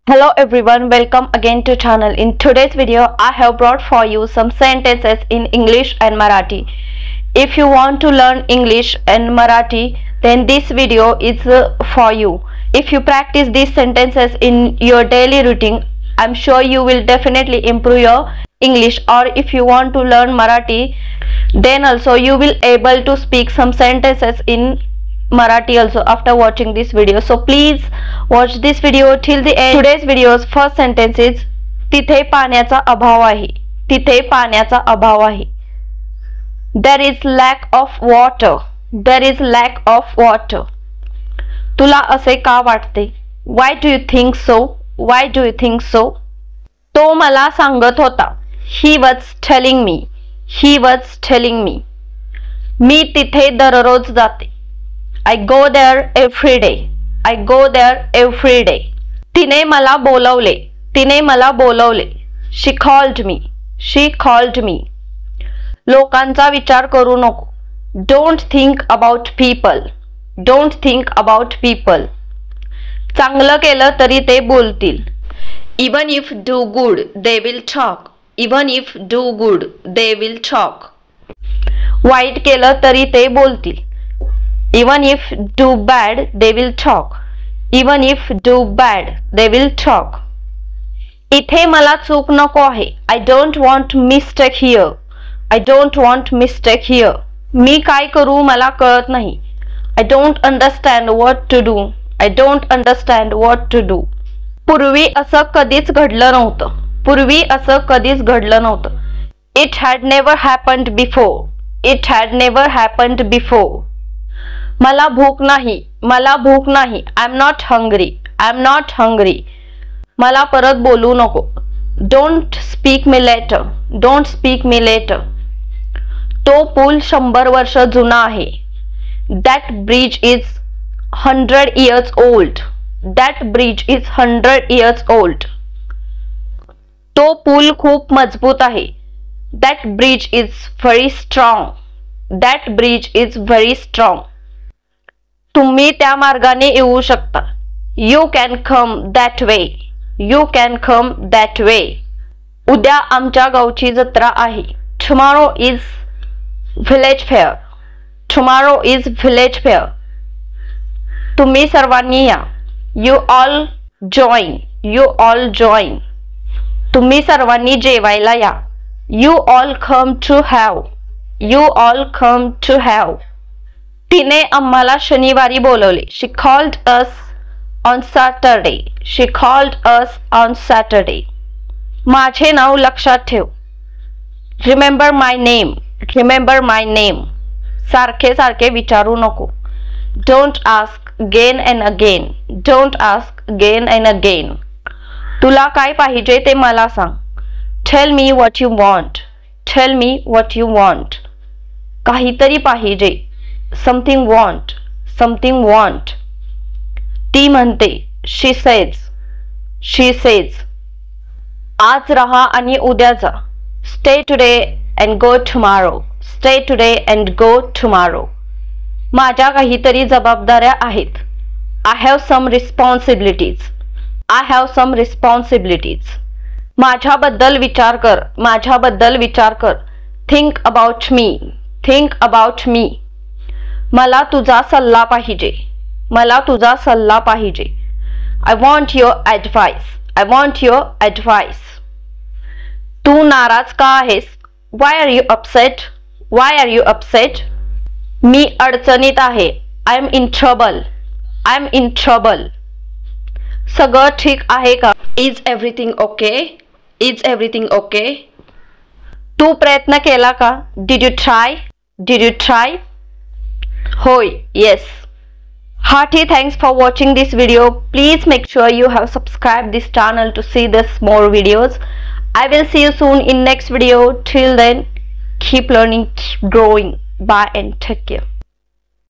Hello everyone, welcome again to channel. In today's video I have brought for you some sentences in English and Marathi. If you want to learn English and Marathi, then this video is for you. If you practice these sentences in your daily routine, I'm sure you will definitely improve your English. Or if you want to learn Marathi, then also you will able to speak some sentences in Marathi also after watching this video. So please watch this video till the end. Today's video's first sentence is तिथे पाण्याचा अभाव आहे. तिथे पाण्याचा अभाव आहे. There is lack of water. There is lack of water. तुला असे का वाटते? Why do you think so? Why do you think so? तो मला सांगत होता. He was telling me. He was telling me. मी तिथे दररोज जाते. I go there every day. I go there every day. तिने मला बोलवले. तिने मला बोलवले. She called me. She called me. लोकांचा विचार करू नको. Don't think about people. Don't think about people. चांगलं केलं तरी ते बोलतील. Even if do good, they will talk. Even if do good, they will talk. वाईट केलं तरी ते बोलतील. Even if do bad, they will talk. Even if do bad, they will talk. इथे मला चूक नको आहे. I don't want mistake here. I don't want mistake here. मी काय करू मला कळत नाही. I don't understand what to do. I don't understand what to do. पूर्वी असं कधीच घडलं नव्हतं. पूर्वी असं कधीच घडलं नव्हतं. It had never happened before. It had never happened before. मला भूक नाही. मला भूक नाही. I'm not hungry. I'm not hungry. मला परत बोलू नको. Don't speak me later. Don't speak me later. तो पूल 100 वर्ष जुना आहे. That bridge is 100 years old. That bridge is 100 years old. तो पूल खूप मजबूत आहे. That bridge is very strong. That bridge is very strong. तुम्ही त्या मार्गाने येऊ शकता. You can come that way. You can come that way. उद्या आमच्या गावची जत्रा आहे. Tomorrow is village fair. Tomorrow is village fair. तुम्ही सर्वांनी या. You all join. You all join. तुम्ही सर्वांनी जेवायला या. You all come to have. You all come to have. तिने आम्हाला शनिवारी बोलवले. She called us on Saturday. She called us on Saturday. माझे नाव लक्षात ठेव. Remember my name. Remember my name. सारखे सारखे विचारू नको. Don't ask again and again. Don't ask again and again. तुला काय पाहिजे ते मला सांग. Tell me what you want. Tell me what you want. काहीतरी पाहिजे. Something want. Something want. ती म्हणते. She says. She says. आज रहा आणि उद्या जा. Stay today and go tomorrow. Stay today and go tomorrow. माझ्या काहीतरी जबाबदाऱ्या आहेत. I have some responsibilities. I have some responsibilities. माझ्याबद्दल विचार कर. माझ्याबद्दल विचार कर. Think about me. Think about me. मला तुझा सल्ला पाहिजे. मला तुझा सल्ला पाहिजे. I want your advice. I want your advice. तू नाराज का आहेस? Why are you upset? Why are you upset? मी अडचणीत आहे. I am in trouble. I am in trouble. सगळं ठीक आहे का? Is everything okay? Is everything okay? तू प्रयत्न केला का? Did you try? Did you try? होय. Yes. Hearty thanks for watching this video. Please make sure you have subscribed this channel to see this more videos. I will see you soon in next video. Till then, keep learning, keep growing. Bye and take care.